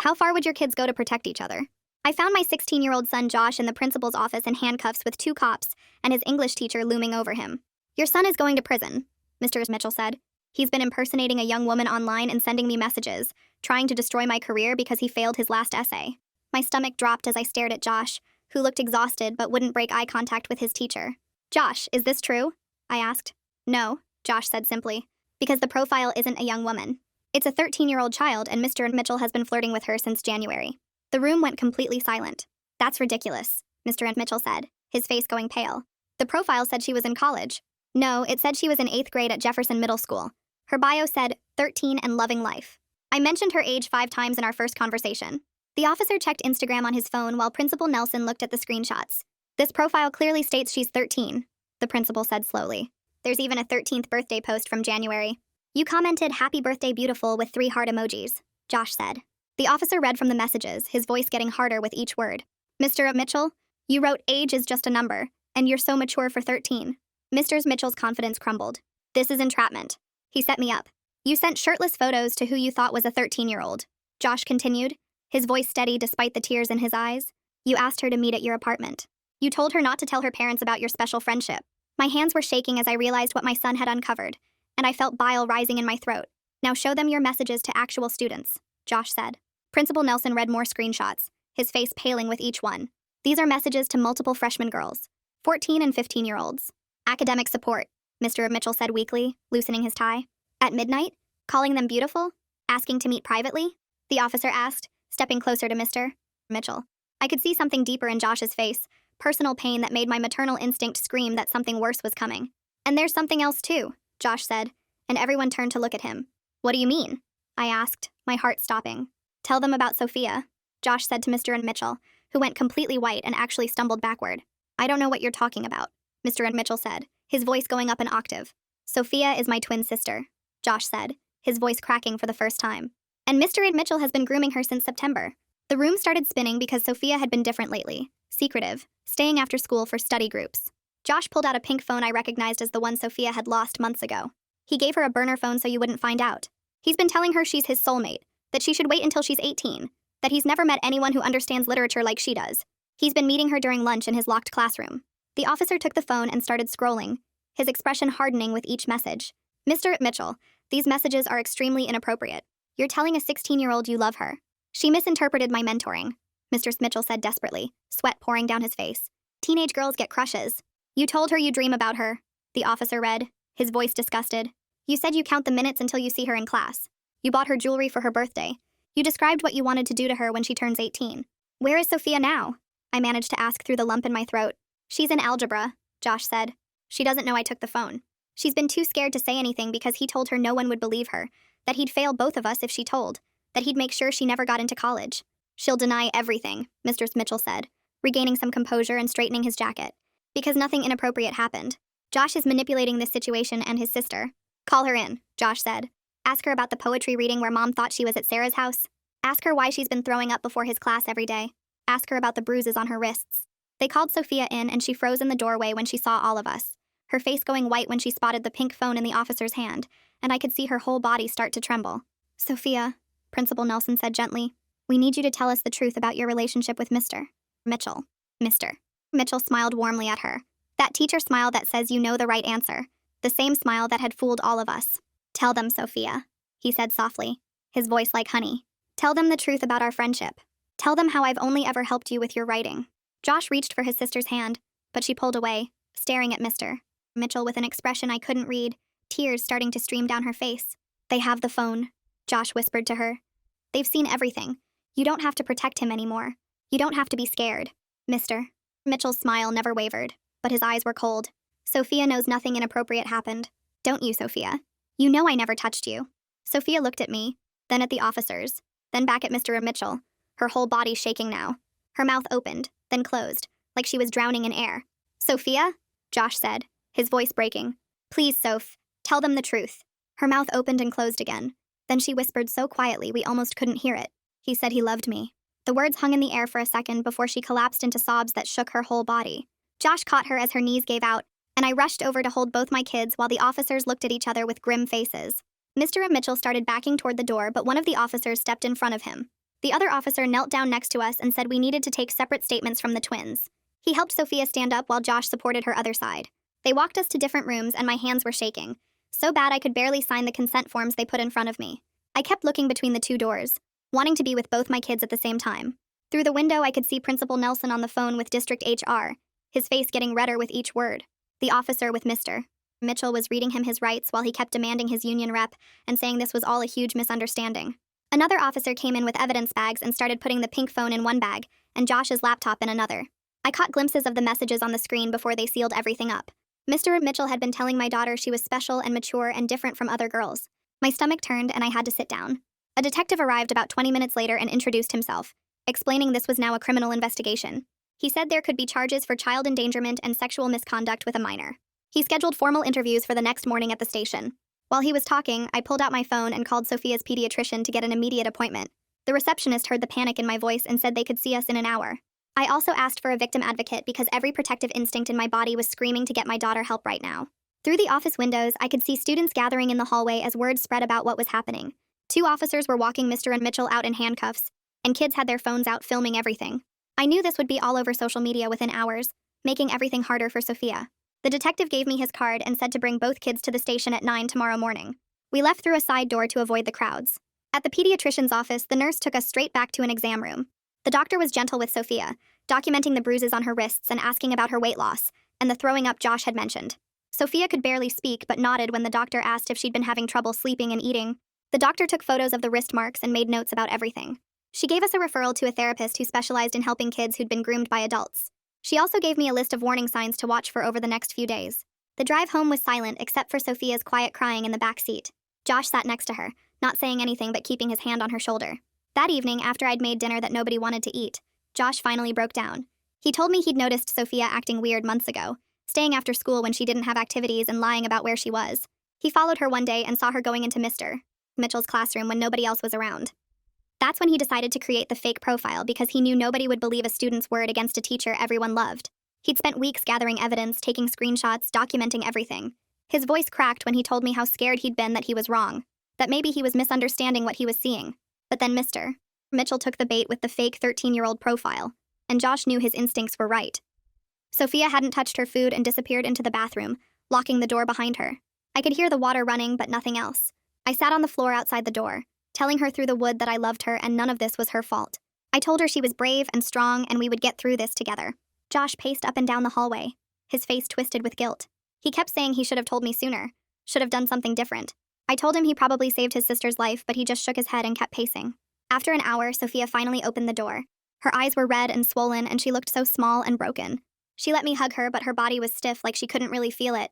How far would your kids go to protect each other? I found my 16-year-old son Josh in the principal's office in handcuffs with 2 cops and his English teacher looming over him. Your son is going to prison, Mr. Mitchell said. He's been impersonating a young woman online and sending me messages, trying to destroy my career because he failed his last essay. My stomach dropped as I stared at Josh, who looked exhausted but wouldn't break eye contact with his teacher. Josh, is this true? I asked. No, Josh said simply, because the profile isn't a young woman. It's a 13-year-old child and Mr. Mitchell has been flirting with her since January. The room went completely silent. That's ridiculous, Mr. Mitchell said, his face going pale. The profile said she was in college. No, it said she was in 8th grade at Jefferson Middle School. Her bio said, 13 and loving life. I mentioned her age 5 times in our first conversation. The officer checked Instagram on his phone while Principal Nelson looked at the screenshots. This profile clearly states she's 13, the principal said slowly. There's even a 13th birthday post from January. You commented, "Happy birthday, beautiful," with 3 heart emojis, Josh said. The officer read from the messages, his voice getting harder with each word. Mr. Mitchell, you wrote age is just a number, and you're so mature for 13. Mr. Mitchell's confidence crumbled. This is entrapment. He set me up. You sent shirtless photos to who you thought was a 13-year-old. Josh continued, his voice steady despite the tears in his eyes. You asked her to meet at your apartment. You told her not to tell her parents about your special friendship. My hands were shaking as I realized what my son had uncovered, and I felt bile rising in my throat. Now show them your messages to actual students, Josh said. Principal Nelson read more screenshots, his face paling with each one. These are messages to multiple freshman girls, 14 and 15-year-olds. Academic support, Mr. Mitchell said weakly, loosening his tie. At midnight? Calling them beautiful? Asking to meet privately? The officer asked, stepping closer to Mr. Mitchell. I could see something deeper in Josh's face, personal pain that made my maternal instinct scream that something worse was coming. And there's something else too, Josh said, and everyone turned to look at him. What do you mean? I asked, my heart stopping. Tell them about Sophia, Josh said to Mr. Mitchell, who went completely white and actually stumbled backward. I don't know what you're talking about, Mr. Mitchell said, his voice going up an octave. Sophia is my twin sister, Josh said, his voice cracking for the first time. And Mr. Mitchell has been grooming her since September. The room started spinning because Sophia had been different lately, secretive, staying after school for study groups. Josh pulled out a pink phone I recognized as the one Sophia had lost months ago. He gave her a burner phone so you wouldn't find out. He's been telling her she's his soulmate, that she should wait until she's 18, that he's never met anyone who understands literature like she does. He's been meeting her during lunch in his locked classroom. The officer took the phone and started scrolling, his expression hardening with each message. Mr. Mitchell, these messages are extremely inappropriate. You're telling a 16-year-old you love her. She misinterpreted my mentoring, Mr. Mitchell said desperately, sweat pouring down his face. Teenage girls get crushes. You told her you dream about her, the officer read, his voice disgusted. You said you count the minutes until you see her in class. You bought her jewelry for her birthday. You described what you wanted to do to her when she turns 18. Where is Sophia now? I managed to ask through the lump in my throat. She's in algebra, Josh said. She doesn't know I took the phone. She's been too scared to say anything because he told her no one would believe her, that he'd fail both of us if she told, that he'd make sure she never got into college. She'll deny everything, Mr. Mitchell said, regaining some composure and straightening his jacket. Because nothing inappropriate happened. Josh is manipulating this situation and his sister. Call her in, Josh said. Ask her about the poetry reading where Mom thought she was at Sarah's house. Ask her why she's been throwing up before his class every day. Ask her about the bruises on her wrists. They called Sophia in and she froze in the doorway when she saw all of us, her face going white when she spotted the pink phone in the officer's hand, and I could see her whole body start to tremble. Sophia, Principal Nelson said gently, we need you to tell us the truth about your relationship with Mr. Mitchell. Mr. Mitchell smiled warmly at her. That teacher smile that says you know the right answer. The same smile that had fooled all of us. Tell them, Sophia, he said softly, his voice like honey. Tell them the truth about our friendship. Tell them how I've only ever helped you with your writing. Josh reached for his sister's hand, but she pulled away, staring at Mr. Mitchell with an expression I couldn't read, tears starting to stream down her face. They have the phone, Josh whispered to her. They've seen everything. You don't have to protect him anymore. You don't have to be scared. Mr. Mitchell's smile never wavered, but his eyes were cold. Sophia knows nothing inappropriate happened. Don't you, Sophia? You know I never touched you. Sophia looked at me, then at the officers, then back at Mr. Mitchell, her whole body shaking now. Her mouth opened, then closed, like she was drowning in air. Sophia? Josh said, his voice breaking. Please, Soph, tell them the truth. Her mouth opened and closed again. Then she whispered so quietly we almost couldn't hear it. He said he loved me. The words hung in the air for a second before she collapsed into sobs that shook her whole body. Josh caught her as her knees gave out, and I rushed over to hold both my kids while the officers looked at each other with grim faces. Mr. Mitchell started backing toward the door, but one of the officers stepped in front of him. The other officer knelt down next to us and said we needed to take separate statements from the twins. He helped Sophia stand up while Josh supported her other side. They walked us to different rooms and my hands were shaking. So bad I could barely sign the consent forms they put in front of me. I kept looking between the two doors, wanting to be with both my kids at the same time. Through the window, I could see Principal Nelson on the phone with District HR, his face getting redder with each word. The officer with Mr. Mitchell was reading him his rights while he kept demanding his union rep and saying this was all a huge misunderstanding. Another officer came in with evidence bags and started putting the pink phone in one bag and Josh's laptop in another. I caught glimpses of the messages on the screen before they sealed everything up. Mr. Mitchell had been telling my daughter she was special and mature and different from other girls. My stomach turned and I had to sit down. A detective arrived about 20 minutes later and introduced himself, explaining this was now a criminal investigation. He said there could be charges for child endangerment and sexual misconduct with a minor. He scheduled formal interviews for the next morning at the station. While he was talking, I pulled out my phone and called Sophia's pediatrician to get an immediate appointment. The receptionist heard the panic in my voice and said they could see us in an hour. I also asked for a victim advocate because every protective instinct in my body was screaming to get my daughter help right now. Through the office windows, I could see students gathering in the hallway as word spread about what was happening. 2 officers were walking Mr. Mitchell out in handcuffs, and kids had their phones out filming everything. I knew this would be all over social media within hours, making everything harder for Sophia. The detective gave me his card and said to bring both kids to the station at 9 tomorrow morning. We left through a side door to avoid the crowds. At the pediatrician's office, the nurse took us straight back to an exam room. The doctor was gentle with Sophia, documenting the bruises on her wrists and asking about her weight loss, and the throwing up Josh had mentioned. Sophia could barely speak but nodded when the doctor asked if she'd been having trouble sleeping and eating. The doctor took photos of the wrist marks and made notes about everything. She gave us a referral to a therapist who specialized in helping kids who'd been groomed by adults. She also gave me a list of warning signs to watch for over the next few days. The drive home was silent except for Sophia's quiet crying in the back seat. Josh sat next to her, not saying anything but keeping his hand on her shoulder. That evening, after I'd made dinner that nobody wanted to eat, Josh finally broke down. He told me he'd noticed Sophia acting weird months ago, staying after school when she didn't have activities and lying about where she was. He followed her one day and saw her going into Mr. Mitchell's classroom when nobody else was around. That's when he decided to create the fake profile because he knew nobody would believe a student's word against a teacher everyone loved. He'd spent weeks gathering evidence, taking screenshots, documenting everything. His voice cracked when he told me how scared he'd been that he was wrong, that maybe he was misunderstanding what he was seeing. But then Mr. Mitchell took the bait with the fake 13-year-old profile, and Josh knew his instincts were right. Sophia hadn't touched her food and disappeared into the bathroom, locking the door behind her. I could hear the water running, but nothing else. I sat on the floor outside the door, telling her through the wood that I loved her and none of this was her fault. I told her she was brave and strong and we would get through this together. Josh paced up and down the hallway, his face twisted with guilt. He kept saying he should have told me sooner, should have done something different. I told him he probably saved his sister's life, but he just shook his head and kept pacing. After an hour, Sophia finally opened the door. Her eyes were red and swollen and she looked so small and broken. She let me hug her, but her body was stiff like she couldn't really feel it.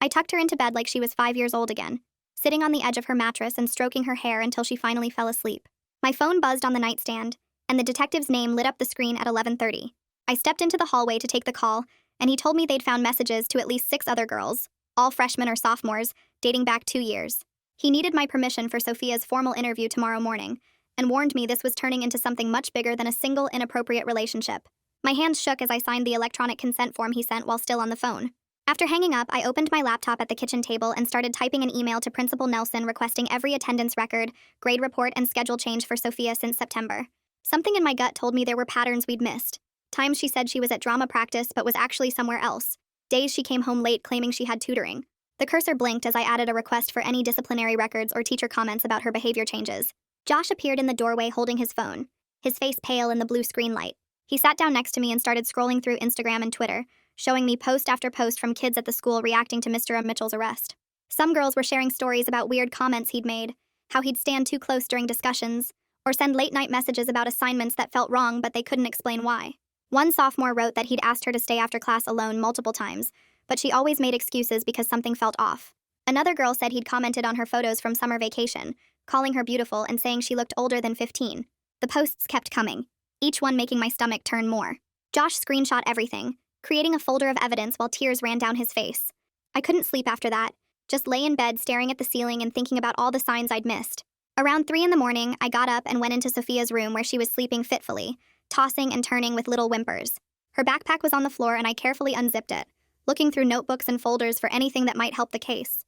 I tucked her into bed like she was 5 years old again, sitting on the edge of her mattress and stroking her hair until she finally fell asleep. My phone buzzed on the nightstand, and the detective's name lit up the screen at 11:30. I stepped into the hallway to take the call, and he told me they'd found messages to at least 6 other girls, all freshmen or sophomores, dating back 2 years. He needed my permission for Sophia's formal interview tomorrow morning, and warned me this was turning into something much bigger than a single inappropriate relationship. My hands shook as I signed the electronic consent form he sent while still on the phone. After hanging up, I opened my laptop at the kitchen table and started typing an email to Principal Nelson requesting every attendance record, grade report, and schedule change for Sophia since September. Something in my gut told me there were patterns we'd missed. Times she said she was at drama practice but was actually somewhere else. Days she came home late claiming she had tutoring. The cursor blinked as I added a request for any disciplinary records or teacher comments about her behavior changes. Josh appeared in the doorway holding his phone, his face pale in the blue screen light. He sat down next to me and started scrolling through Instagram and Twitter, showing me post after post from kids at the school reacting to Mr. Mitchell's arrest. Some girls were sharing stories about weird comments he'd made, how he'd stand too close during discussions, or send late-night messages about assignments that felt wrong but they couldn't explain why. One sophomore wrote that he'd asked her to stay after class alone multiple times, but she always made excuses because something felt off. Another girl said he'd commented on her photos from summer vacation, calling her beautiful and saying she looked older than 15. The posts kept coming, each one making my stomach turn more. Josh screenshot everything, creating a folder of evidence while tears ran down his face. I couldn't sleep after that, just lay in bed staring at the ceiling and thinking about all the signs I'd missed. Around 3 in the morning, I got up and went into Sophia's room where she was sleeping fitfully, tossing and turning with little whimpers. Her backpack was on the floor and I carefully unzipped it, looking through notebooks and folders for anything that might help the case.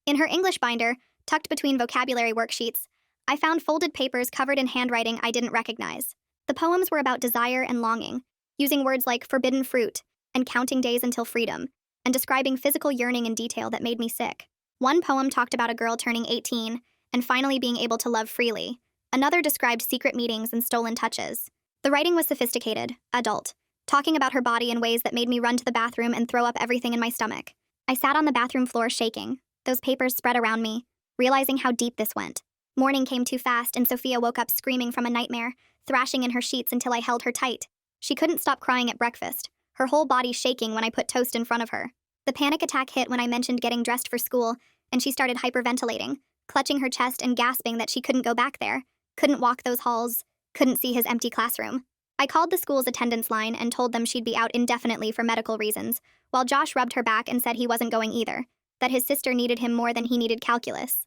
In her English binder, tucked between vocabulary worksheets, I found folded papers covered in handwriting I didn't recognize. The poems were about desire and longing, using words like forbidden fruit and counting days until freedom, and describing physical yearning in detail that made me sick. One poem talked about a girl turning 18 and finally being able to love freely. Another described secret meetings and stolen touches. The writing was sophisticated, adult, talking about her body in ways that made me run to the bathroom and throw up everything in my stomach. I sat on the bathroom floor shaking, those papers spread around me, realizing how deep this went. Morning came too fast and Sophia woke up screaming from a nightmare, thrashing in her sheets until I held her tight. She couldn't stop crying at breakfast, her whole body shaking when I put toast in front of her. The panic attack hit when I mentioned getting dressed for school, and she started hyperventilating, clutching her chest and gasping that she couldn't go back there, couldn't walk those halls, couldn't see his empty classroom. I called the school's attendance line and told them she'd be out indefinitely for medical reasons, while Josh rubbed her back and said he wasn't going either, that his sister needed him more than he needed calculus.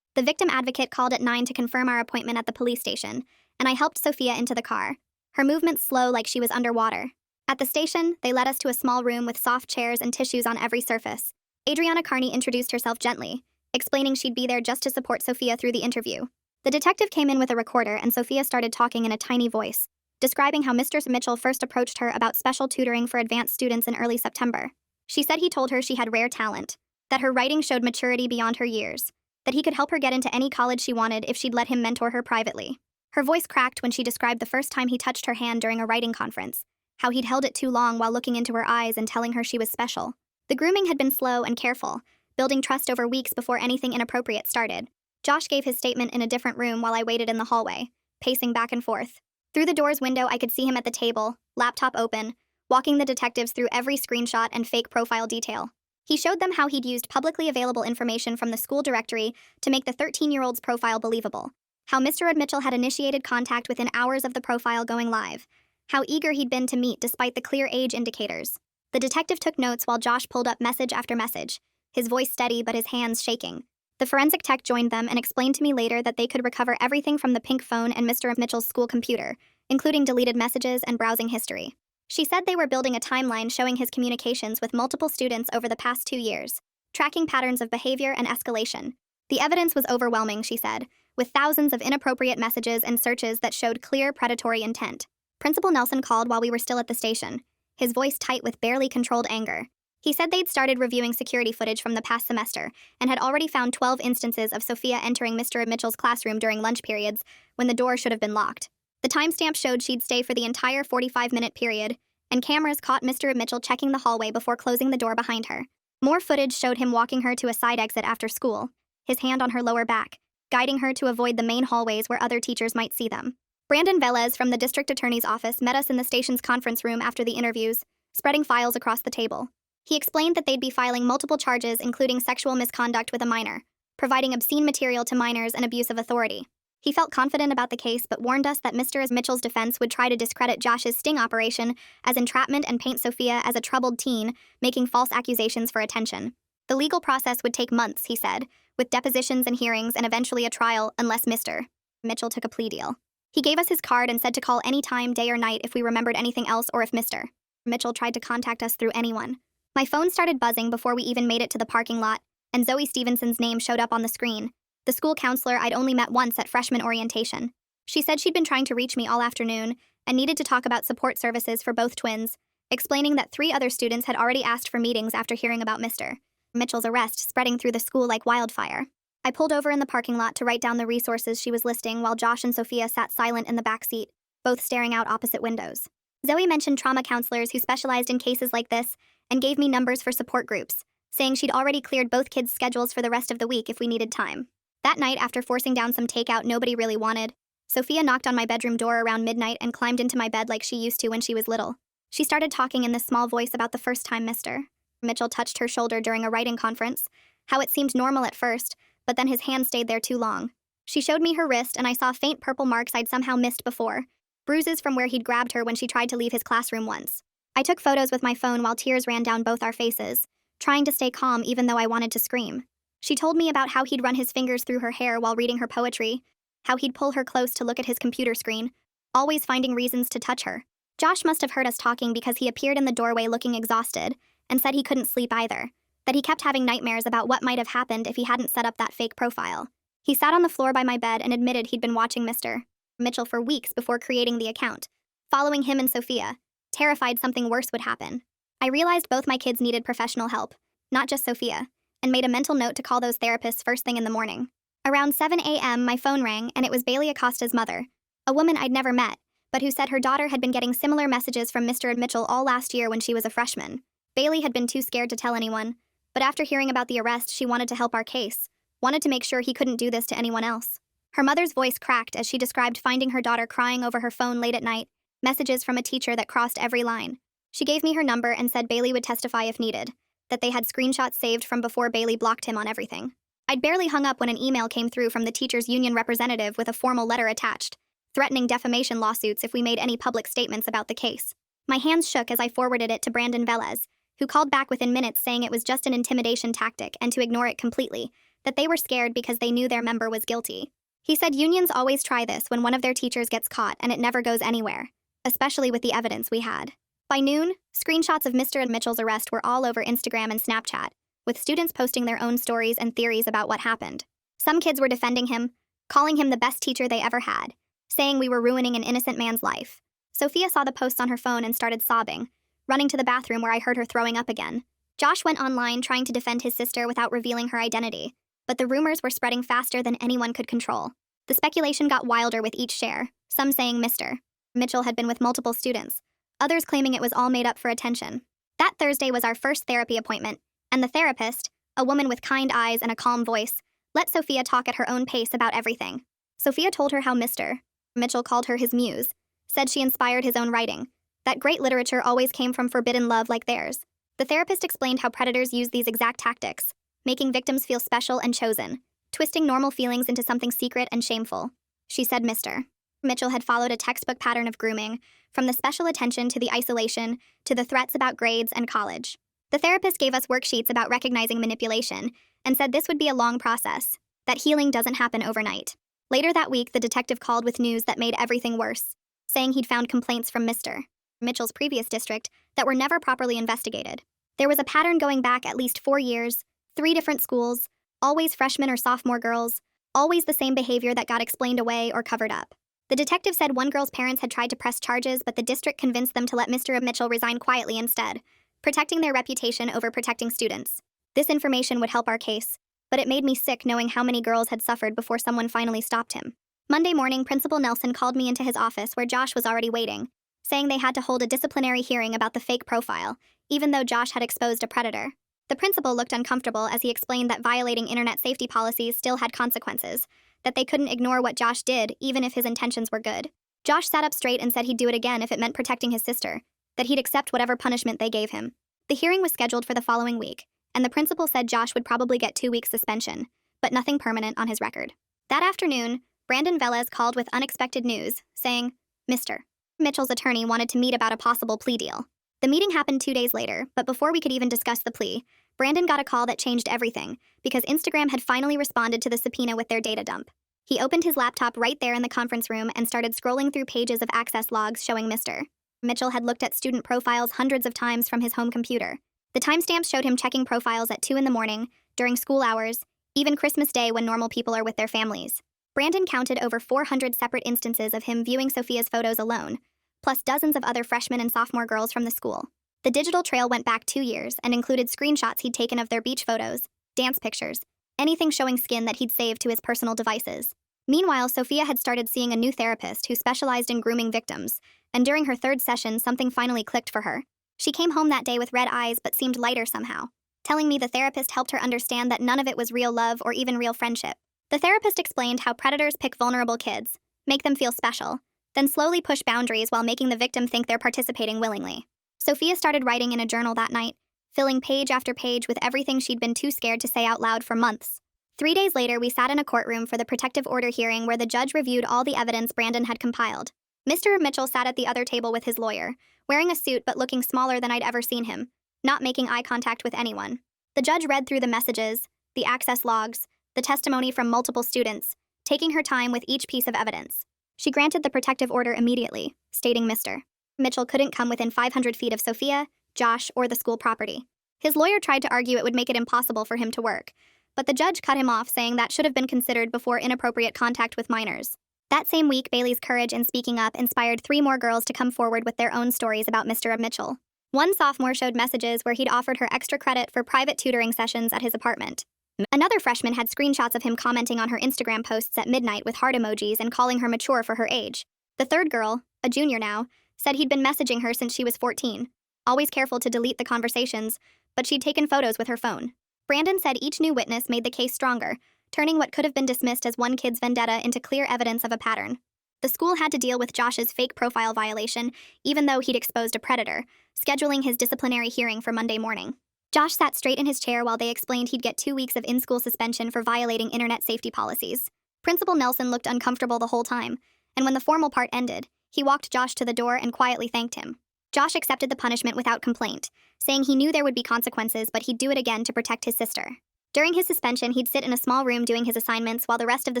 The victim advocate called at 9 to confirm our appointment at the police station, and I helped Sophia into the car, her movements slow like she was underwater. At the station, they led us to a small room with soft chairs and tissues on every surface. Adriana Carney introduced herself gently, explaining she'd be there just to support Sophia through the interview. The detective came in with a recorder and Sophia started talking in a tiny voice, describing how Mr. Mitchell first approached her about special tutoring for advanced students in early September. She said he told her she had rare talent, that her writing showed maturity beyond her years, that he could help her get into any college she wanted if she'd let him mentor her privately. Her voice cracked when she described the first time he touched her hand during a writing conference, how he'd held it too long while looking into her eyes and telling her she was special. The grooming had been slow and careful, building trust over weeks before anything inappropriate started. Josh gave his statement in a different room while I waited in the hallway, pacing back and forth. Through the door's window, I could see him at the table, laptop open, walking the detectives through every screenshot and fake profile detail. He showed them how he'd used publicly available information from the school directory to make the 13-year-old's profile believable, how Mr. Mitchell had initiated contact within hours of the profile going live, how eager he'd been to meet despite the clear age indicators. The detective took notes while Josh pulled up message after message, his voice steady but his hands shaking. The forensic tech joined them and explained to me later that they could recover everything from the pink phone and Mr. Mitchell's school computer, including deleted messages and browsing history. She said they were building a timeline showing his communications with multiple students over the past 2 years, tracking patterns of behavior and escalation. The evidence was overwhelming, she said, with thousands of inappropriate messages and searches that showed clear predatory intent. Principal Nelson called while we were still at the station, his voice tight with barely controlled anger. He said they'd started reviewing security footage from the past semester and had already found 12 instances of Sophia entering Mr. Mitchell's classroom during lunch periods when the door should have been locked. The timestamp showed she'd stay for the entire 45-minute period, and cameras caught Mr. Mitchell checking the hallway before closing the door behind her. More footage showed him walking her to a side exit after school, his hand on her lower back, guiding her to avoid the main hallways where other teachers might see them. Brandon Velez from the district attorney's office met us in the station's conference room after the interviews, spreading files across the table. He explained that they'd be filing multiple charges including sexual misconduct with a minor, providing obscene material to minors and abuse of authority. He felt confident about the case but warned us that Mr. Mitchell's defense would try to discredit Josh's sting operation as entrapment and paint Sophia as a troubled teen, making false accusations for attention. The legal process would take months, he said, with depositions and hearings and eventually a trial unless Mr. Mitchell took a plea deal. He gave us his card and said to call any time, day or night, if we remembered anything else or if Mr. Mitchell tried to contact us through anyone. My phone started buzzing before we even made it to the parking lot, and Zoe Stevenson's name showed up on the screen, the school counselor I'd only met once at freshman orientation. She said she'd been trying to reach me all afternoon and needed to talk about support services for both twins, explaining that 3 other students had already asked for meetings after hearing about Mr. Mitchell's arrest spreading through the school like wildfire. I pulled over in the parking lot to write down the resources she was listing while Josh and Sophia sat silent in the back seat, both staring out opposite windows. Zoe mentioned trauma counselors who specialized in cases like this and gave me numbers for support groups, saying she'd already cleared both kids' schedules for the rest of the week if we needed time. That night, after forcing down some takeout nobody really wanted, Sophia knocked on my bedroom door around midnight and climbed into my bed like she used to when she was little. She started talking in this small voice about the first time Mr. Mitchell touched her shoulder during a writing conference, how it seemed normal at first, but then his hand stayed there too long. She showed me her wrist and I saw faint purple marks I'd somehow missed before, bruises from where he'd grabbed her when she tried to leave his classroom once. I took photos with my phone while tears ran down both our faces, trying to stay calm even though I wanted to scream. She told me about how he'd run his fingers through her hair while reading her poetry, how he'd pull her close to look at his computer screen, always finding reasons to touch her. Josh must have heard us talking because he appeared in the doorway looking exhausted and said he couldn't sleep either, that he kept having nightmares about what might have happened if he hadn't set up that fake profile. He sat on the floor by my bed and admitted he'd been watching Mr. Mitchell for weeks before creating the account, following him and Sophia, terrified something worse would happen. I realized both my kids needed professional help, not just Sophia, and made a mental note to call those therapists first thing in the morning. Around 7 a.m., my phone rang, and it was Bailey Acosta's mother, a woman I'd never met, but who said her daughter had been getting similar messages from Mr. Mitchell all last year when she was a freshman. Bailey had been too scared to tell anyone, but after hearing about the arrest, she wanted to help our case, wanted to make sure he couldn't do this to anyone else. Her mother's voice cracked as she described finding her daughter crying over her phone late at night, messages from a teacher that crossed every line. She gave me her number and said Bailey would testify if needed, that they had screenshots saved from before Bailey blocked him on everything. I'd barely hung up when an email came through from the teachers' union representative with a formal letter attached, threatening defamation lawsuits if we made any public statements about the case. My hands shook as I forwarded it to Brandon Velez, who called back within minutes saying it was just an intimidation tactic and to ignore it completely, that they were scared because they knew their member was guilty. He said unions always try this when one of their teachers gets caught and it never goes anywhere, especially with the evidence we had. By noon, screenshots of Mr. Mitchell's arrest were all over Instagram and Snapchat, with students posting their own stories and theories about what happened. Some kids were defending him, calling him the best teacher they ever had, saying we were ruining an innocent man's life. Sophia saw the posts on her phone and started sobbing, running to the bathroom where I heard her throwing up again. Josh went online trying to defend his sister without revealing her identity, but the rumors were spreading faster than anyone could control. The speculation got wilder with each share, some saying Mr. Mitchell had been with multiple students, others claiming it was all made up for attention. That Thursday was our first therapy appointment, and the therapist, a woman with kind eyes and a calm voice, let Sophia talk at her own pace about everything. Sophia told her how Mr. Mitchell called her his muse, said she inspired his own writing, that great literature always came from forbidden love like theirs. The therapist explained how predators use these exact tactics, making victims feel special and chosen, twisting normal feelings into something secret and shameful. She said Mr. Mitchell had followed a textbook pattern of grooming, from the special attention to the isolation to the threats about grades and college. The therapist gave us worksheets about recognizing manipulation and said this would be a long process, that healing doesn't happen overnight. Later that week, the detective called with news that made everything worse, saying he'd found complaints from Mr. Mitchell's previous district that were never properly investigated. There was a pattern going back at least 4 years, 3 different schools, always freshman or sophomore girls, always the same behavior that got explained away or covered up. The detective said one girl's parents had tried to press charges, but the district convinced them to let Mr. Mitchell resign quietly instead, protecting their reputation over protecting students. This information would help our case, but it made me sick knowing how many girls had suffered before someone finally stopped him. Monday morning, Principal Nelson called me into his office where Josh was already waiting, saying they had to hold a disciplinary hearing about the fake profile, even though Josh had exposed a predator. The principal looked uncomfortable as he explained that violating internet safety policies still had consequences, that they couldn't ignore what Josh did even if his intentions were good. Josh sat up straight and said he'd do it again if it meant protecting his sister, that he'd accept whatever punishment they gave him. The hearing was scheduled for the following week, and the principal said Josh would probably get 2 weeks suspension, but nothing permanent on his record. That afternoon, Brandon Velez called with unexpected news, saying, Mr. Mitchell's attorney wanted to meet about a possible plea deal. The meeting happened 2 days later, but before we could even discuss the plea, Brandon got a call that changed everything, because Instagram had finally responded to the subpoena with their data dump. He opened his laptop right there in the conference room and started scrolling through pages of access logs showing Mr. Mitchell had looked at student profiles hundreds of times from his home computer. The timestamps showed him checking profiles at 2 in the morning, during school hours, even Christmas Day when normal people are with their families. Brandon counted over 400 separate instances of him viewing Sophia's photos alone, plus dozens of other freshmen and sophomore girls from the school. The digital trail went back 2 years and included screenshots he'd taken of their beach photos, dance pictures, anything showing skin that he'd saved to his personal devices. Meanwhile, Sophia had started seeing a new therapist who specialized in grooming victims, and during her 3rd session, something finally clicked for her. She came home that day with red eyes but seemed lighter somehow, telling me the therapist helped her understand that none of it was real love or even real friendship. The therapist explained how predators pick vulnerable kids, make them feel special, then slowly push boundaries while making the victim think they're participating willingly. Sophia started writing in a journal that night, filling page after page with everything she'd been too scared to say out loud for months. 3 days later, we sat in a courtroom for the protective order hearing where the judge reviewed all the evidence Brandon had compiled. Mr. Mitchell sat at the other table with his lawyer, wearing a suit but looking smaller than I'd ever seen him, not making eye contact with anyone. The judge read through the messages, the access logs, the testimony from multiple students, taking her time with each piece of evidence. She granted the protective order immediately, stating Mr. Mitchell couldn't come within 500 feet of Sophia, Josh, or the school property. His lawyer tried to argue it would make it impossible for him to work, but the judge cut him off, saying that should have been considered before inappropriate contact with minors. That same week, Bailey's courage in speaking up inspired 3 more girls to come forward with their own stories about Mr. Mitchell. One sophomore showed messages where he'd offered her extra credit for private tutoring sessions at his apartment. Another freshman had screenshots of him commenting on her Instagram posts at midnight with heart emojis and calling her mature for her age. The third girl, a junior now, said he'd been messaging her since she was 14, always careful to delete the conversations, but she'd taken photos with her phone. Brandon said each new witness made the case stronger, turning what could have been dismissed as one kid's vendetta into clear evidence of a pattern. The school had to deal with Josh's fake profile violation, even though he'd exposed a predator, scheduling his disciplinary hearing for Monday morning. Josh sat straight in his chair while they explained he'd get 2 weeks of in-school suspension for violating internet safety policies. Principal Nelson looked uncomfortable the whole time, and when the formal part ended, he walked Josh to the door and quietly thanked him. Josh accepted the punishment without complaint, saying he knew there would be consequences, but he'd do it again to protect his sister. During his suspension, he'd sit in a small room doing his assignments while the rest of the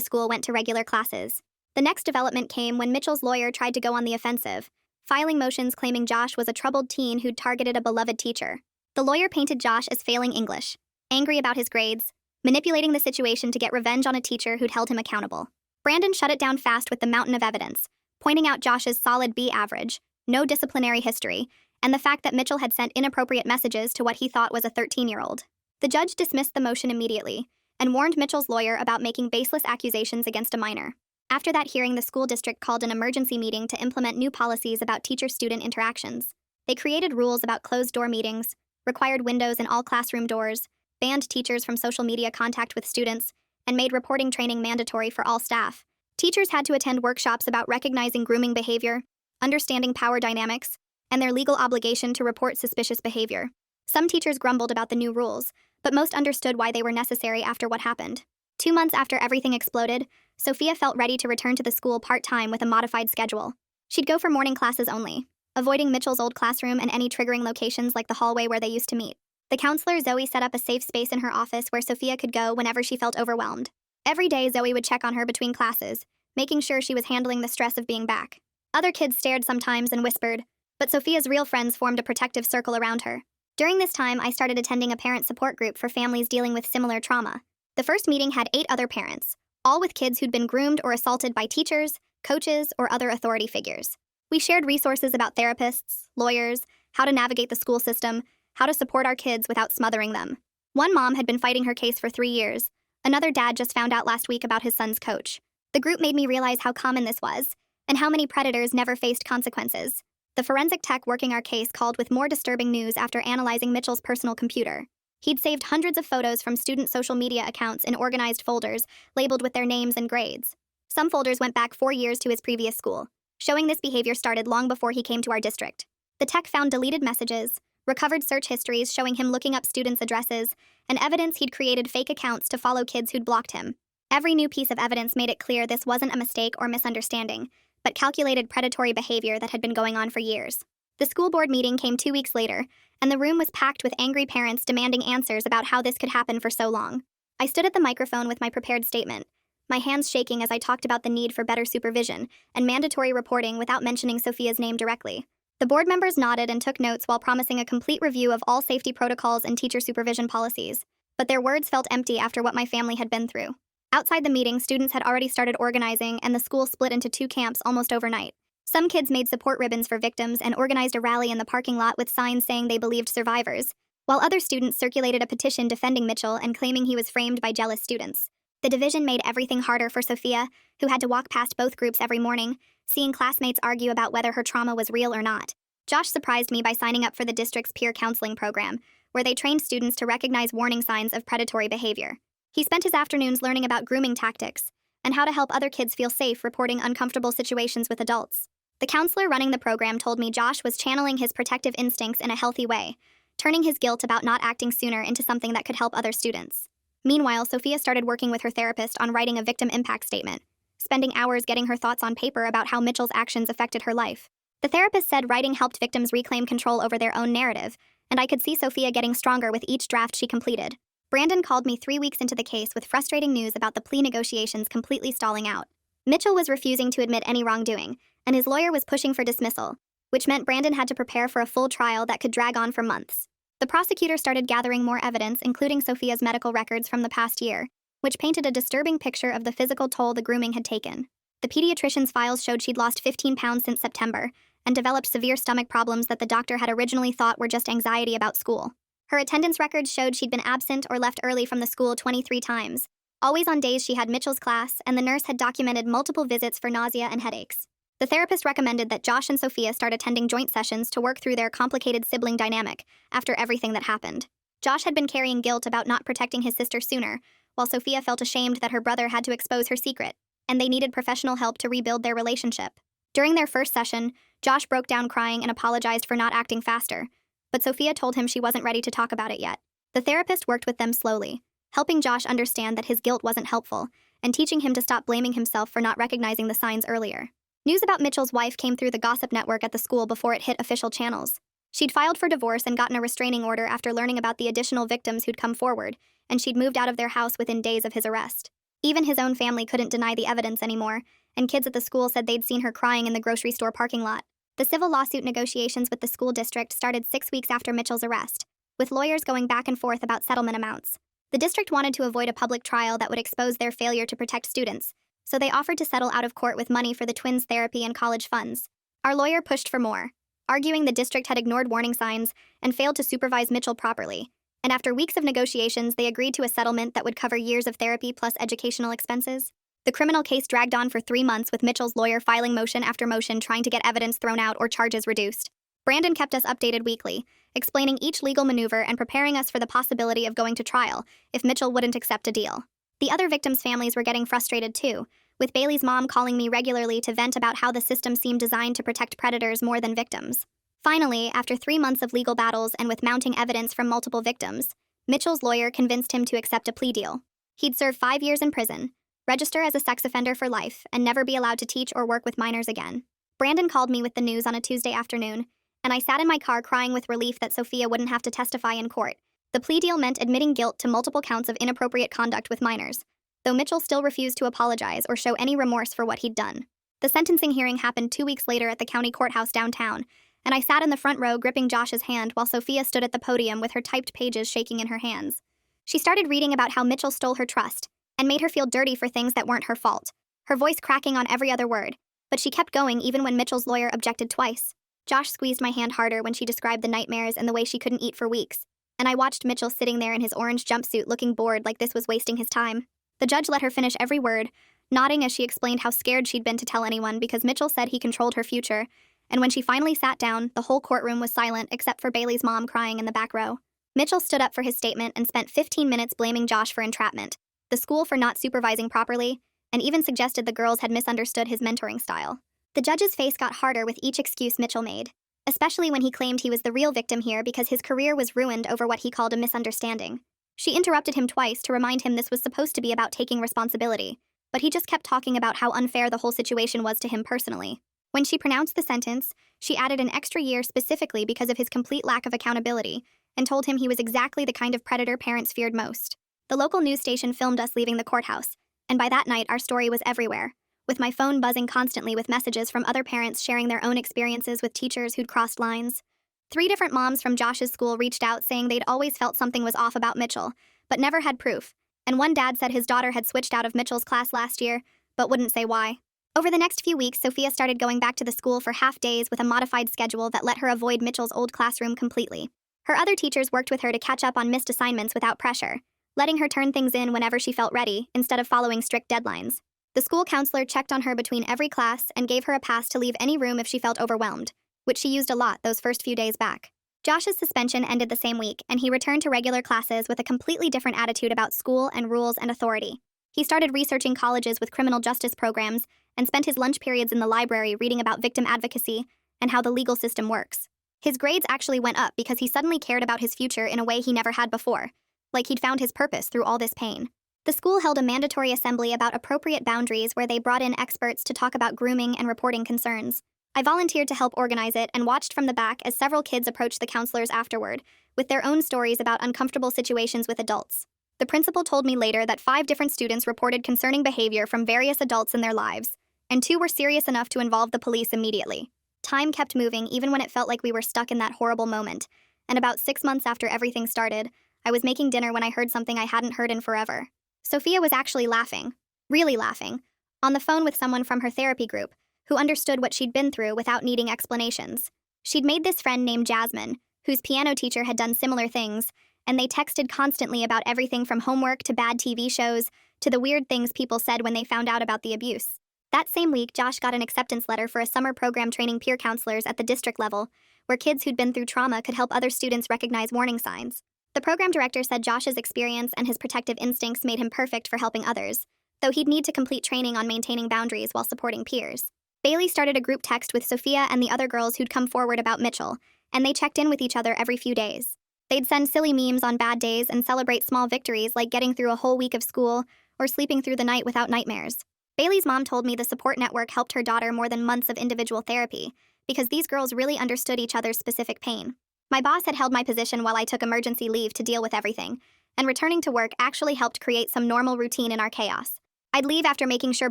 school went to regular classes. The next development came when Mitchell's lawyer tried to go on the offensive, filing motions claiming Josh was a troubled teen who'd targeted a beloved teacher. The lawyer painted Josh as failing English, angry about his grades, manipulating the situation to get revenge on a teacher who'd held him accountable. Brandon shut it down fast with the mountain of evidence, pointing out Josh's solid B average, no disciplinary history, and the fact that Mitchell had sent inappropriate messages to what he thought was a 13-year-old. The judge dismissed the motion immediately and warned Mitchell's lawyer about making baseless accusations against a minor. After that hearing, the school district called an emergency meeting to implement new policies about teacher-student interactions. They created rules about closed-door meetings, required windows in all classroom doors, banned teachers from social media contact with students, and made reporting training mandatory for all staff. Teachers had to attend workshops about recognizing grooming behavior, understanding power dynamics, and their legal obligation to report suspicious behavior. Some teachers grumbled about the new rules, but most understood why they were necessary after what happened. 2 months after everything exploded, Sophia felt ready to return to the school part-time with a modified schedule. She'd go for morning classes only, avoiding Mitchell's old classroom and any triggering locations like the hallway where they used to meet. The counselor Zoe set up a safe space in her office where Sophia could go whenever she felt overwhelmed. Every day, Zoe would check on her between classes, making sure she was handling the stress of being back. Other kids stared sometimes and whispered, but Sophia's real friends formed a protective circle around her. During this time, I started attending a parent support group for families dealing with similar trauma. The first meeting had 8 other parents, all with kids who'd been groomed or assaulted by teachers, coaches, or other authority figures. We shared resources about therapists, lawyers, how to navigate the school system, how to support our kids without smothering them. One mom had been fighting her case for 3 years. Another dad just found out last week about his son's coach. The group made me realize how common this was, and how many predators never faced consequences. The forensic tech working our case called with more disturbing news after analyzing Mitchell's personal computer. He'd saved hundreds of photos from student social media accounts in organized folders, labeled with their names and grades. Some folders went back 4 years to his previous school, showing this behavior started long before he came to our district. The tech found deleted messages, recovered search histories showing him looking up students' addresses, and evidence he'd created fake accounts to follow kids who'd blocked him. Every new piece of evidence made it clear this wasn't a mistake or misunderstanding, but calculated predatory behavior that had been going on for years. The school board meeting came 2 weeks later, and the room was packed with angry parents demanding answers about how this could happen for so long. I stood at the microphone with my prepared statement, my hands shaking as I talked about the need for better supervision and mandatory reporting without mentioning Sophia's name directly. The board members nodded and took notes while promising a complete review of all safety protocols and teacher supervision policies, but their words felt empty after what my family had been through. Outside the meeting, students had already started organizing, and the school split into 2 camps almost overnight. Some kids made support ribbons for victims and organized a rally in the parking lot with signs saying they believed survivors, while other students circulated a petition defending Mitchell and claiming he was framed by jealous students. The division made everything harder for Sophia, who had to walk past both groups every morning, seeing classmates argue about whether her trauma was real or not. Josh surprised me by signing up for the district's peer counseling program, where they trained students to recognize warning signs of predatory behavior. He spent his afternoons learning about grooming tactics and how to help other kids feel safe reporting uncomfortable situations with adults. The counselor running the program told me Josh was channeling his protective instincts in a healthy way, turning his guilt about not acting sooner into something that could help other students. Meanwhile, Sophia started working with her therapist on writing a victim impact statement, spending hours getting her thoughts on paper about how Mitchell's actions affected her life. The therapist said writing helped victims reclaim control over their own narrative, and I could see Sophia getting stronger with each draft she completed. Brandon called me 3 weeks into the case with frustrating news about the plea negotiations completely stalling out. Mitchell was refusing to admit any wrongdoing, and his lawyer was pushing for dismissal, which meant Brandon had to prepare for a full trial that could drag on for months. The prosecutor started gathering more evidence, including Sophia's medical records from the past year, which painted a disturbing picture of the physical toll the grooming had taken. The pediatrician's files showed she'd lost 15 pounds since September and developed severe stomach problems that the doctor had originally thought were just anxiety about school. Her attendance records showed she'd been absent or left early from the school 23 times, always on days she had Mitchell's class, and the nurse had documented multiple visits for nausea and headaches. The therapist recommended that Josh and Sophia start attending joint sessions to work through their complicated sibling dynamic after everything that happened. Josh had been carrying guilt about not protecting his sister sooner, while Sophia felt ashamed that her brother had to expose her secret, and they needed professional help to rebuild their relationship. During their first session, Josh broke down crying and apologized for not acting faster, but Sophia told him she wasn't ready to talk about it yet. The therapist worked with them slowly, helping Josh understand that his guilt wasn't helpful, and teaching him to stop blaming himself for not recognizing the signs earlier. News about Mitchell's wife came through the gossip network at the school before it hit official channels. She'd filed for divorce and gotten a restraining order after learning about the additional victims who'd come forward, and she'd moved out of their house within days of his arrest. Even his own family couldn't deny the evidence anymore, and kids at the school said they'd seen her crying in the grocery store parking lot. The civil lawsuit negotiations with the school district started 6 weeks after Mitchell's arrest, with lawyers going back and forth about settlement amounts. The district wanted to avoid a public trial that would expose their failure to protect students, so they offered to settle out of court with money for the twins' therapy and college funds. Our lawyer pushed for more, arguing the district had ignored warning signs and failed to supervise Mitchell properly. And after weeks of negotiations, they agreed to a settlement that would cover years of therapy plus educational expenses. The criminal case dragged on for 3 months, with Mitchell's lawyer filing motion after motion trying to get evidence thrown out or charges reduced. Brandon kept us updated weekly, explaining each legal maneuver and preparing us for the possibility of going to trial if Mitchell wouldn't accept a deal. The other victims' families were getting frustrated too, with Bailey's mom calling me regularly to vent about how the system seemed designed to protect predators more than victims. Finally, after 3 months of legal battles and with mounting evidence from multiple victims, Mitchell's lawyer convinced him to accept a plea deal. He'd serve 5 years in prison, register as a sex offender for life, and never be allowed to teach or work with minors again. Brandon called me with the news on a Tuesday afternoon, and I sat in my car crying with relief that Sophia wouldn't have to testify in court. The plea deal meant admitting guilt to multiple counts of inappropriate conduct with minors, though Mitchell still refused to apologize or show any remorse for what he'd done. The sentencing hearing happened 2 weeks later at the county courthouse downtown, and I sat in the front row gripping Josh's hand while Sophia stood at the podium with her typed pages shaking in her hands. She started reading about how Mitchell stole her trust and made her feel dirty for things that weren't her fault, her voice cracking on every other word, but she kept going even when Mitchell's lawyer objected twice. Josh squeezed my hand harder when she described the nightmares and the way she couldn't eat for weeks, and I watched Mitchell sitting there in his orange jumpsuit looking bored like this was wasting his time. The judge let her finish every word, nodding as she explained how scared she'd been to tell anyone because Mitchell said he controlled her future, and when she finally sat down, the whole courtroom was silent except for Bailey's mom crying in the back row. Mitchell stood up for his statement and spent 15 minutes blaming Josh for entrapment, the school for not supervising properly, and even suggested the girls had misunderstood his mentoring style. The judge's face got harder with each excuse Mitchell made, especially when he claimed he was the real victim here because his career was ruined over what he called a misunderstanding. She interrupted him twice to remind him this was supposed to be about taking responsibility, but he just kept talking about how unfair the whole situation was to him personally. When she pronounced the sentence, she added an extra year specifically because of his complete lack of accountability and told him he was exactly the kind of predator parents feared most. The local news station filmed us leaving the courthouse, and by that night our story was everywhere, with my phone buzzing constantly with messages from other parents sharing their own experiences with teachers who'd crossed lines. 3 different moms from Josh's school reached out saying they'd always felt something was off about Mitchell, but never had proof, and one dad said his daughter had switched out of Mitchell's class last year, but wouldn't say why. Over the next few weeks, Sophia started going back to the school for half days with a modified schedule that let her avoid Mitchell's old classroom completely. Her other teachers worked with her to catch up on missed assignments without pressure, letting her turn things in whenever she felt ready, instead of following strict deadlines. The school counselor checked on her between every class and gave her a pass to leave any room if she felt overwhelmed, which she used a lot those first few days back. Josh's suspension ended the same week, and he returned to regular classes with a completely different attitude about school and rules and authority. He started researching colleges with criminal justice programs and spent his lunch periods in the library reading about victim advocacy and how the legal system works. His grades actually went up because he suddenly cared about his future in a way he never had before, like he'd found his purpose through all this pain. The school held a mandatory assembly about appropriate boundaries where they brought in experts to talk about grooming and reporting concerns. I volunteered to help organize it and watched from the back as several kids approached the counselors afterward, with their own stories about uncomfortable situations with adults. The principal told me later that 5 different students reported concerning behavior from various adults in their lives, and 2 were serious enough to involve the police immediately. Time kept moving even when it felt like we were stuck in that horrible moment, and about 6 months after everything started, I was making dinner when I heard something I hadn't heard in forever. Sophia was actually laughing, really laughing, on the phone with someone from her therapy group, who understood what she'd been through without needing explanations. She'd made this friend named Jasmine, whose piano teacher had done similar things, and they texted constantly about everything from homework to bad TV shows to the weird things people said when they found out about the abuse. That same week, Josh got an acceptance letter for a summer program training peer counselors at the district level, where kids who'd been through trauma could help other students recognize warning signs. The program director said Josh's experience and his protective instincts made him perfect for helping others, though he'd need to complete training on maintaining boundaries while supporting peers. Bailey started a group text with Sophia and the other girls who'd come forward about Mitchell, and they checked in with each other every few days. They'd send silly memes on bad days and celebrate small victories like getting through a whole week of school or sleeping through the night without nightmares. Bailey's mom told me the support network helped her daughter more than months of individual therapy, because these girls really understood each other's specific pain. My boss had held my position while I took emergency leave to deal with everything, and returning to work actually helped create some normal routine in our chaos. I'd leave after making sure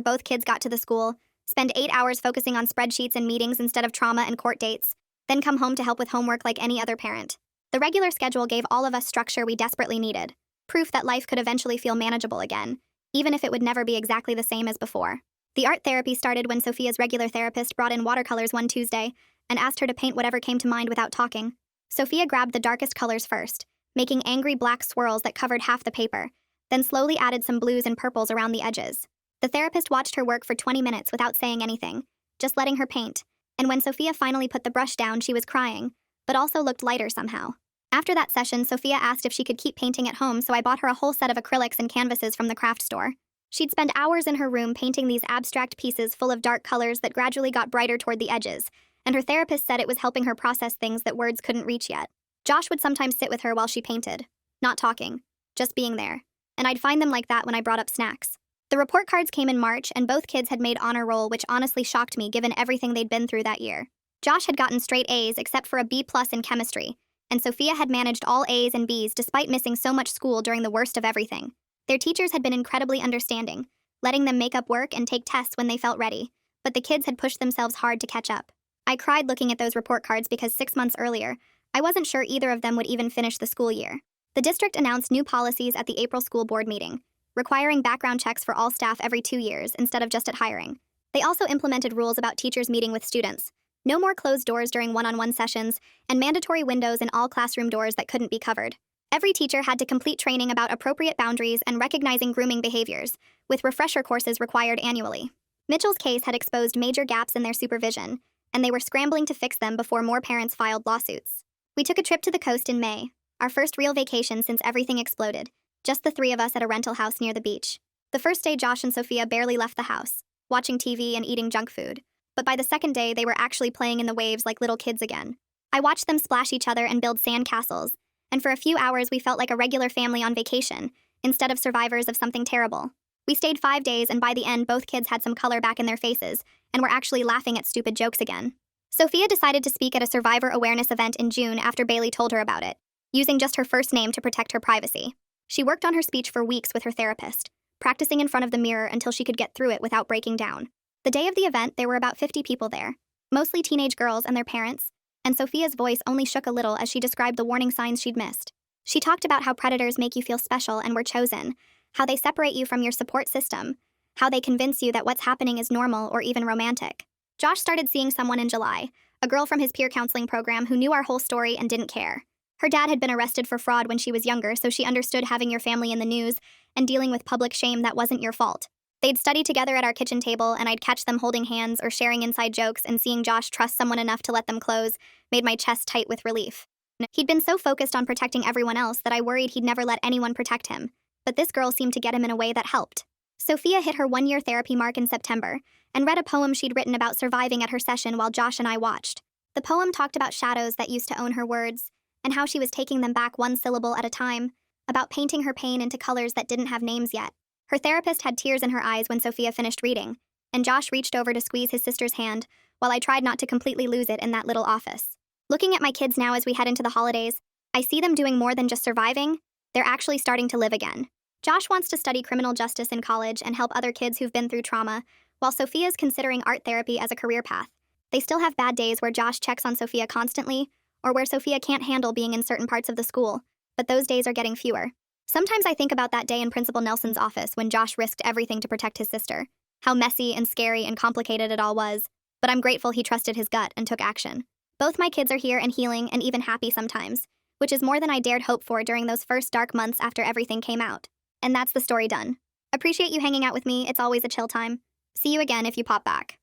both kids got to the school, spend 8 hours focusing on spreadsheets and meetings instead of trauma and court dates, then come home to help with homework like any other parent. The regular schedule gave all of us structure we desperately needed, proof that life could eventually feel manageable again, even if it would never be exactly the same as before. The art therapy started when Sophia's regular therapist brought in watercolors one Tuesday and asked her to paint whatever came to mind without talking. Sophia grabbed the darkest colors first, making angry black swirls that covered half the paper, then slowly added some blues and purples around the edges. The therapist watched her work for 20 minutes without saying anything, just letting her paint, and when Sophia finally put the brush down, she was crying, but also looked lighter somehow. After that session, Sophia asked if she could keep painting at home, so I bought her a whole set of acrylics and canvases from the craft store. She'd spend hours in her room painting these abstract pieces full of dark colors that gradually got brighter toward the edges, and her therapist said it was helping her process things that words couldn't reach yet. Josh would sometimes sit with her while she painted, not talking, just being there, and I'd find them like that when I brought up snacks. The report cards came in March, and both kids had made honor roll, which honestly shocked me given everything they'd been through that year. Josh had gotten straight A's except for a B+ in chemistry, and Sophia had managed all A's and B's despite missing so much school during the worst of everything. Their teachers had been incredibly understanding, letting them make up work and take tests when they felt ready, but the kids had pushed themselves hard to catch up. I cried looking at those report cards because 6 months earlier, I wasn't sure either of them would even finish the school year. The district announced new policies at the April school board meeting, requiring background checks for all staff every 2 years instead of just at hiring. They also implemented rules about teachers meeting with students, no more closed doors during one-on-one sessions, and mandatory windows in all classroom doors that couldn't be covered. Every teacher had to complete training about appropriate boundaries and recognizing grooming behaviors, with refresher courses required annually. Mitchell's case had exposed major gaps in their supervision, and they were scrambling to fix them before more parents filed lawsuits. We took a trip to the coast in May, our first real vacation since everything exploded, just the 3 of us at a rental house near the beach. The first day, Josh and Sophia barely left the house, watching TV and eating junk food. But by the second day, they were actually playing in the waves like little kids again. I watched them splash each other and build sand castles, and for a few hours we felt like a regular family on vacation, instead of survivors of something terrible. We stayed 5 days, and by the end, both kids had some color back in their faces, and were actually laughing at stupid jokes again. Sophia decided to speak at a survivor awareness event in June after Bailey told her about it, using just her first name to protect her privacy. She worked on her speech for weeks with her therapist, practicing in front of the mirror until she could get through it without breaking down. The day of the event, there were about 50 people there, mostly teenage girls and their parents, and Sophia's voice only shook a little as she described the warning signs she'd missed. She talked about how predators make you feel special and were chosen, how they separate you from your support system, how they convince you that what's happening is normal or even romantic. Josh started seeing someone in July, a girl from his peer counseling program who knew our whole story and didn't care. Her dad had been arrested for fraud when she was younger, so she understood having your family in the news and dealing with public shame that wasn't your fault. They'd study together at our kitchen table, and I'd catch them holding hands or sharing inside jokes, and seeing Josh trust someone enough to let them close made my chest tight with relief. He'd been so focused on protecting everyone else that I worried he'd never let anyone protect him, but this girl seemed to get him in a way that helped. Sophia hit her 1-year therapy mark in September and read a poem she'd written about surviving at her session while Josh and I watched. The poem talked about shadows that used to own her words, and how she was taking them back one syllable at a time, about painting her pain into colors that didn't have names yet. Her therapist had tears in her eyes when Sophia finished reading, and Josh reached over to squeeze his sister's hand, while I tried not to completely lose it in that little office. Looking at my kids now as we head into the holidays, I see them doing more than just surviving. They're actually starting to live again. Josh wants to study criminal justice in college and help other kids who've been through trauma, while Sophia's considering art therapy as a career path. They still have bad days where Josh checks on Sophia constantly, or where Sophia can't handle being in certain parts of the school, but those days are getting fewer. Sometimes I think about that day in Principal Nelson's office when Josh risked everything to protect his sister. How messy and scary and complicated it all was, but I'm grateful he trusted his gut and took action. Both my kids are here and healing and even happy sometimes, which is more than I dared hope for during those first dark months after everything came out. And that's the story done. Appreciate you hanging out with me, it's always a chill time. See you again if you pop back.